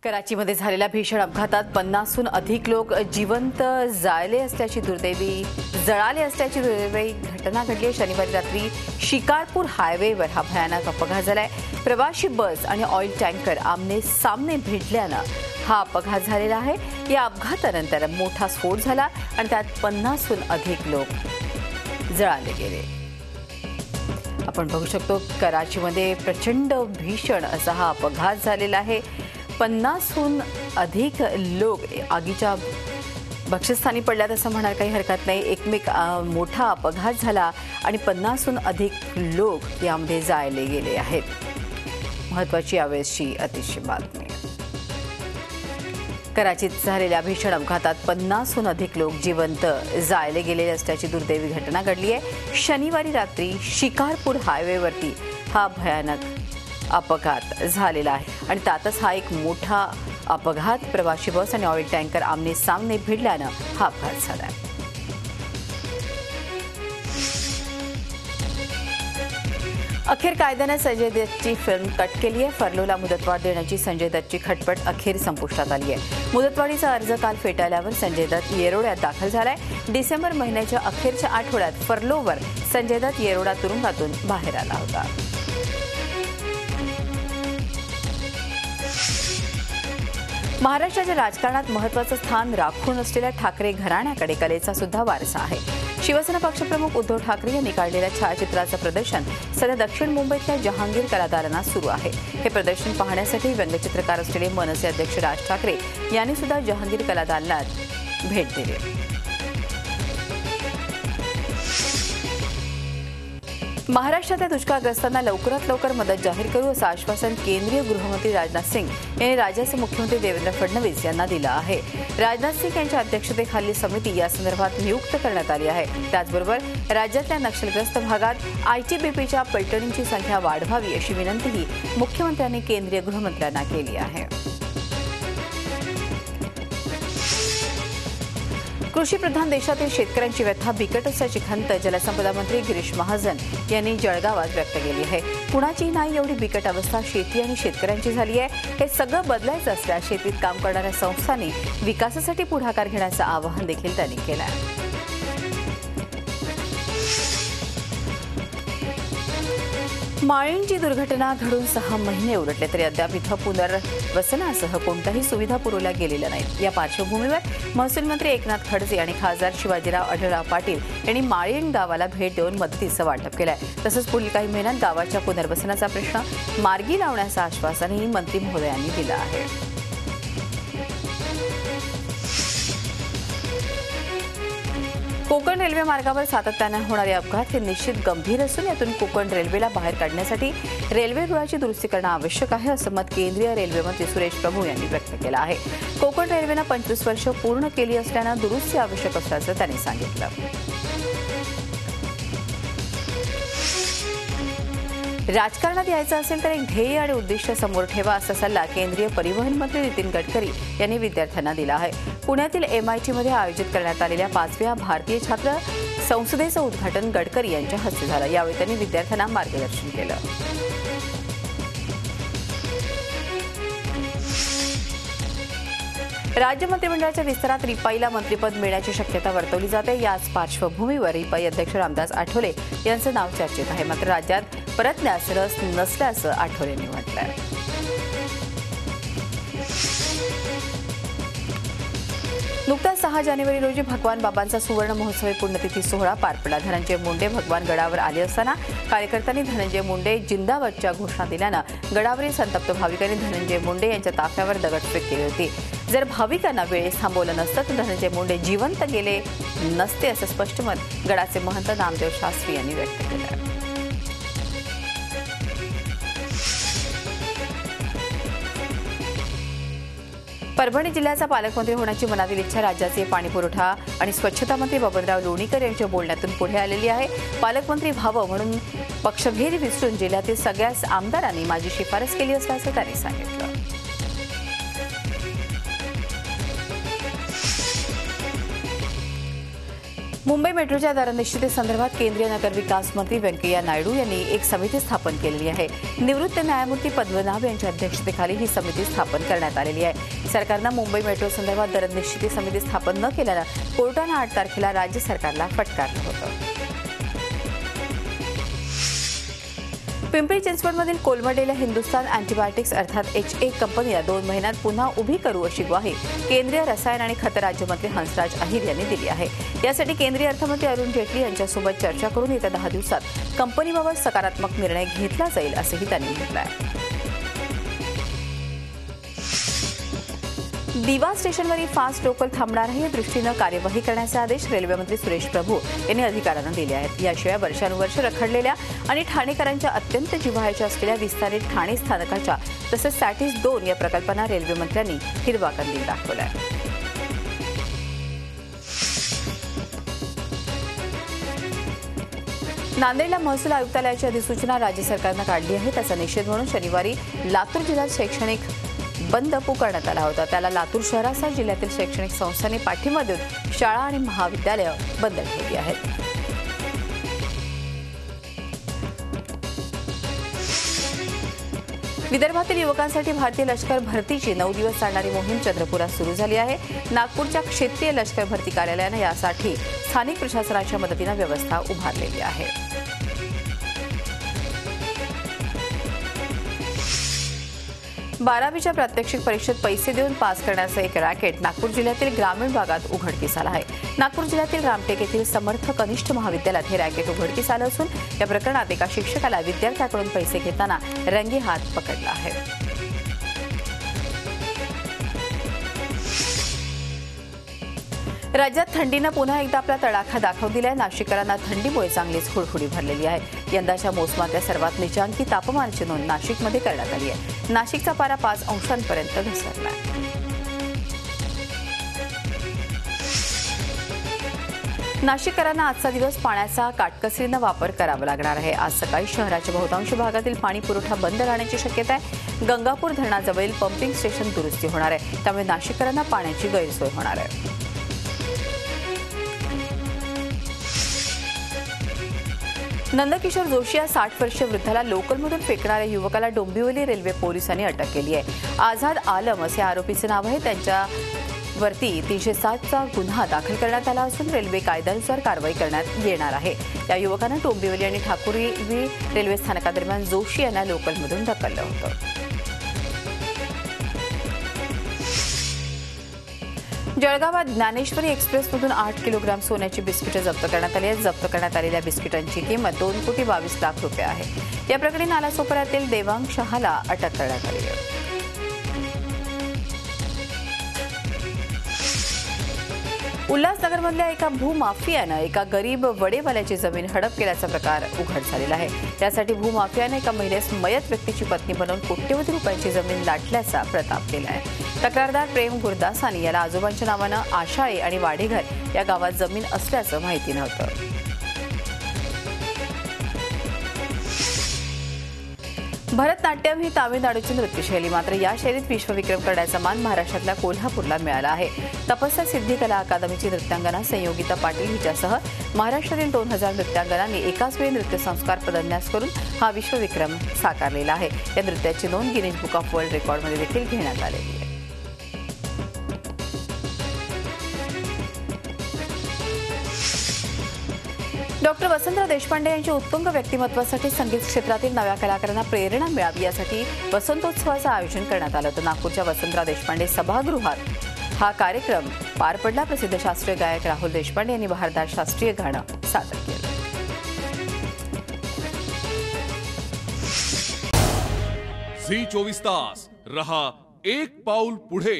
कराचीमध्ये झालेल्या भीषण अपघातात 50हून अधिक लोक जिवंत जळाले असल्याची दुर्दैवी घटना घडली आहे। शनिवारी रात्री शिकारपूर हायवेवर हा भयानक अपघात झालाय। प्रवासी बस आणि ऑइल टँकर आमने सामने भिडल्यानं हा अपघात झालेला आहे। या अपघातानंतर मोठा स्फोट झाला आणि त्यात 50हून अधिक लोक जळाले गेले। आपण बघू शकतो कराचीमध्ये प्रचंड भीषण असा हा अपघात झालेला आहे। 50हून अधिक लोक आगीच्या भक्षस्थानी पडल्यात असं म्हणायला काही हरकत नाही। मोठा अपघात झाला आणि 50हून अधिक लोक यामध्ये जाळले गेले आहेत। महत्त्वाची यावेळेसची अतिशय बातमी। कराचीत झालेल्या भीषण अपघातात 50हून अधिक लोक जिवंत जाळले गेलेले असल्याची दुर्दैवी घटना घडली आहे। शनिवारी रात्री शिकारपूर हायवेवरती हा भयानक अपघात झालेला आहे आणि त्यातच हा एक मोठा अपघात। प्रवासी बस आणि ऑइल टँकर आमने सामने भिडल्यानं हा अपघात झाला। अखेर कायद्याने संजय दत्तची फिल्म कट केली आहे। फरलोला मुदतवाढ देण्याची संजय दत्तची खटपट अखेर संपुष्टात आली आहे। मुदतवाढीचा अर्ज काल फेटाळल्यावर संजय दत्त येरोड्यात दाखल झालाय। डिसेंबर महिन्याच्या अखेरच्या आठवड्यात फरलोवर संजय दत्त येरोडा तुरुंगातून बाहेर आला होता। महाराष्ट्राच्या राजकारणात महत्त्वाचं स्थान राखून असलेल्या ठाकरे घराण्याकडे कलेचा सुद्धा वारसा आहे। शिवसेना पक्षप्रमुख उद्धव ठाकरे यांनी काढलेल्या छायाचित्राचं प्रदर्शन सध्या दक्षिण मुंबईतल्या जहांगीर कलादालनात सुरू आहे। हे प्रदर्शन पाहण्यासाठी व्यंगचित्रकार असलेले मनसे अध्यक्ष राज ठाकरे यांनी सुद्धा जहांगीर कलादालनात भेट दिली। महाराष्ट्रातल्या दुष्काळग्रस्तांना लवकरात लवकर मदत जाहीर करू असं आश्वासन केंद्रीय गृहमंत्री राजनाथ सिंग यांनी राज्याचे मुख्यमंत्री देवेंद्र फडणवीस यांना दिलं आहे। राजनाथ सिंग यांच्या अध्यक्षतेखाली समिती या संदर्भात नियुक्त करण्यात आली आहे। त्याचबरोबर राज्यातल्या नक्षलग्रस्त भागात आयटीबीपीच्या पलटणींची संख्या वाढवावी अशी विनंतीही मुख्यमंत्र्यांनी केंद्रीय गृहमंत्र्यांना केली आहे। कृषीप्रधान देशातील शेतकऱ्यांची व्यथा बिकट असल्याची खंत जलसंपदा मंत्री गिरीश महाजन यांनी जळगावात व्यक्त केली आहे। कुणाची नाही एवढी बिकट अवस्था शेती आणि शेतकऱ्यांची झाली आहे। हे सगळं बदलायचं असल्यास शेतीत काम करणाऱ्या संस्थांनी विकासासाठी पुढाकार घेण्याचं आवाहन देखील त्यांनी केलं आहे। माळीणची दुर्घटना घडून 6 महिने उलटले तरी अद्याप इथं पुनर्वसनासह कोणत्याही सुविधा पुरवल्या गेलेल्या नाहीत। या पार्श्वभूमीवर महसूल मंत्री एकनाथ खडसे आणि खासदार शिवाजीराव आढळराव पाटील यांनी माळीण गावाला भेट देऊन मदतीचं वाटप केलंय। तसंच पुढील काही महिन्यात गावाच्या पुनर्वसनाचा प्रश्न मार्गी लावण्याचं आश्वासनही मंत्री महोदयांनी दिलं आहे। कोकण रेल्वे मार्गावर सातत्याने होणारे अपघात हे निश्चित गंभीर असून यातून कोकण रेल्वेला बाहेर काढण्यासाठी रेल्वे रुळाची दुरुस्ती करणं आवश्यक आहे असं मत केंद्रीय रेल्वे मंत्री सुरेश प्रभू यांनी व्यक्त केलं आहे। कोकण रेल्वेनं 25 वर्ष पूर्ण केली असल्यानं दुरुस्ती आवश्यक असल्याचं त्यांनी सांगितलं। राजकारणात यायचं असेल तर एक ध्येय आणि उद्दिष्ट समोर ठेवा असा सल्ला केंद्रीय परिवहन मंत्री नितीन गडकरी यांनी विद्यार्थ्यांना दिला आहे। पुण्यातील MITमध्ये आयोजित करण्यात आलेल्या 5व्या भारतीय छात्र संसदेचं उद्घाटन गडकरी यांच्या हस्ते झालं। यावेळी त्यांनी विद्यार्थ्यांना मार्गदर्शन केलं। राज्य मंत्रिमंडळाच्या विस्तारात रिपाईला मंत्रिपद मिळण्याची शक्यता वर्तवली जाते। याच पार्श्वभूमीवर रिपाई अध्यक्ष रामदास आठवले यांचं नाव चर्चेत आहे। मात्र राज्यात परतण्यास रस नसल्याचं आठवलेंनी म्हटलंय। नुकताच 6 जानेवारी रोजी भगवान बाबांचा सुवर्ण महोत्सवी पुण्यतिथी सोहळा पार पडला। धनंजय मुंडे भगवान गडावर आले असताना कार्यकर्त्यांनी धनंजय मुंडे जिंदाबादच्या घोषणा दिल्यानं गडावरील संतप्त भाविकांनी धनंजय मुंडे यांच्या ताफ्यावर दगडफेक केली होती। जर भाविकांना वेळेस थांबवलं नसतं तर धनंजय मुंडे जिवंत गेले नसते असं स्पष्ट मत गडाचे महंत नामदेव शास्त्री यांनी व्यक्त केलं आहे। परभणी जिल्ह्याचा पालकमंत्री होण्याची मनातील इच्छा राज्याचे पाणीपुरवठा आणि स्वच्छता मंत्री बबनराव लोणीकर यांच्या बोलण्यातून पुढे आलेली आहे। पालकमंत्री व्हावं म्हणून पक्षभेद विसरून जिल्ह्यातील सगळ्याच आमदारांनी माझी शिफारस केली असल्याचं त्यांनी सांगितलं। मुंबई मेट्रोच्या दरनिश्चितीसंदर्भात केंद्रीय नगरविकास मंत्री व्यंकय्या नायडू यांनी एक समिती स्थापन केलेली आहे। निवृत्त न्यायमूर्ती पद्मनाभ यांच्या अध्यक्षतेखाली ही समिती स्थापन करण्यात आलेली आहे। सरकारनं मुंबई मेट्रो संदर्भात दरनिश्चिती समिती स्थापन न केल्यानं कोर्टानं 8 तारखेला राज्य सरकारला फटकारलं होतं। पिंपरी चिंचवडमधील कोलमडलेल्या हिंदुस्थान अँटीबायोटिक्स अर्थात HA कंपनीला 2 महिन्यात पुन्हा उभी करू अशी ग्वाही केंद्रीय रसायन आणि खत राज्यमंत्री हंसराज अहिर यांनी दिली आहे। यासाठी केंद्रीय अर्थमंत्री अरुण जेटली यांच्यासोबत चर्चा करून येत्या 10 दिवसात कंपनीबाबत सकारात्मक निर्णय घेतला जाईल असंही त्यांनी म्हटलं आहे। दिवा स्टेशनवरील फास्ट लोकल थांबणार आहे या दृष्टीनं कार्यवाही करण्याचे आदेश रेल्वेमंत्री सुरेश प्रभू यांनी अधिकाऱ्यांना दिले आहेत। याशिवाय वर्षानुवर्ष रखडलेल्या आणि ठाणेकरांच्या अत्यंत जिव्हाळ्याच्या असलेल्या विस्तारित ठाणे स्थानकाच्या तसंच सॅटिस 2 या प्रकल्पांना रेल्वेमंत्र्यांनी हिरवा कंदील दाखवला आहे। नांदेडला महसूल आयुक्तालयाची अधिसूचना राज्य सरकारनं काढली आहे। त्याचा निषेध म्हणून शनिवारी लातूर जिल्ह्यात शैक्षणिक बंद पुकारण्यात आला होता। त्याला लातूर शहरासह जिल्ह्यातील शैक्षणिक संस्थांनी पाठिंबा देऊन शाळा आणि महाविद्यालयं बंद ठेवली आहेत। विदर्भातील युवकांसाठी भारतीय लष्कर भरतीची 9 दिवस चालणारी मोहीम चंद्रपुरात सुरू झाली आहे। नागपूरच्या क्षेत्रीय लष्कर भरती कार्यालयानं यासाठी स्थानिक प्रशासनाच्या मदतीनं व्यवस्था उभारलेली आहे। 12वीच्या प्रात्यक्षिक परीक्षेत पैसे देऊन पास करण्याचं एक रॅकेट नागपूर जिल्ह्यातील ग्रामीण भागात उघडकीस आलं आहे। नागपूर जिल्ह्यातील रामटेक येथील समर्थ कनिष्ठ महाविद्यालयात हे रॅकेट उघडकीस आलं असून या प्रकरणात एका शिक्षकाला विद्यार्थ्याकडून पैसे घेताना रंगेहात पकडलं आहे। राज्यात थंडीनं पुन्हा एकदा आपला तडाखा दाखवून दिलाय। नाशिककरांना थंडीमुळे चांगलीच हुडहुडी भरलेली आहे। यंदाच्या मोसमातल्या सर्वात नीचांकी तापमानाची नोंद नाशिकमध्ये करण्यात आली आहे। नाशिकचा पारा 5 अंशांपर्यंत घसरला आहे। नाशिककरांना आजचा दिवस पाण्याचा काटकसरीनं वापर करावा लागणार आहे। आज सकाळी शहराच्या बहुतांश भागातील पाणी पुरवठा बंद राहण्याची शक्यता आहे। गंगापूर धरणाजवळील पंपिंग स्टेशन दुरुस्ती होणार आहे, त्यामुळे नाशिककरांना पाण्याची गैरसोय होणार आहे। नंदकिशोर जोशी या 60 वर्षीय वृद्धाला लोकलमधून फेकणाऱ्या युवकाला डोंबिवली रेल्वे पोलिसांनी अटक केली आहे। आझाद आलम असे आरोपीचे नाव आहे। त्यांच्यावरती 307चा गुन्हा दाखल करण्यात आला असून रेल्वे कायद्यानुसार कारवाई करण्यात येणार आहे। या युवकानं डोंबिवली आणि ठाकुरवी रेल्वे स्थानकादरम्यान जोशी यांना लोकलमधून ढकललं होतं। जळगावात ज्ञानेश्वरी एक्सप्रेसमधून 8 किलोग्राम सोन्याची बिस्किटं जप्त करण्यात आली आहेत। जप्त करण्यात आलेल्या बिस्किटांची किंमत 2,22 लाख रुपये आहे। या प्रकरणी नालासोपाऱ्यातील देवांग शहाला अटक करण्यात आली आहे। उल्हासनगरमधल्या एका भूमाफियानं एका गरीब वडेवाल्याची जमीन हडप केल्याचा प्रकार उघड झालेला आहे। त्यासाठी भूमाफियानं एका महिलेस मयत व्यक्तीची पत्नी बनवून कोट्यवधी रुपयांची जमीन लाटल्याचा प्रताप केला आहे। तक्रारदार प्रेम गुरदासानी याला आजोबांच्या नावानं आशाळे आणि वाडेघर या गावात जमीन असल्याचं माहिती नव्हतं। भरतनाट्यम ही तामिळनाडूची नृत्यशैली, मात्र या शैलीत विश्वविक्रम करण्याचा मान महाराष्ट्रातल्या कोल्हापूरला मिळाला आहे। तपस्या सिद्धी कला अकादमीची नृत्यांगना संयोगिता पाटील हिच्यासह महाराष्ट्रातील 2000 नृत्यांगनांनी एकाच वेळी नृत्यसंस्कार पदन्यास करून हा विश्वविक्रम साकारलेला आहे। या नृत्याची नोंद गिनीज बुक ऑफ वर्ल्ड रेकॉर्डमध्ये देखील घेण्यात आलेली आहे। डॉक्टर वसंतराव देशपांडे यांच्या उत्तुंग व्यक्तिमत्वासाठी संगीत क्षेत्रातील नव्या कलाकारांना प्रेरणा मिळावी यासाठी वसंतोत्सवाचं आयोजन करण्यात आलं होतं। नागपूरच्या वसंतराव देशपांडे सभागृहात हा कार्यक्रम पार पडला। प्रसिद्ध शास्त्रीय गायक राहुल देशपांडे यांनी बहारदार शास्त्रीय गाणं सादर केलं। झी 24 तास रहा एक पाऊल पुढे।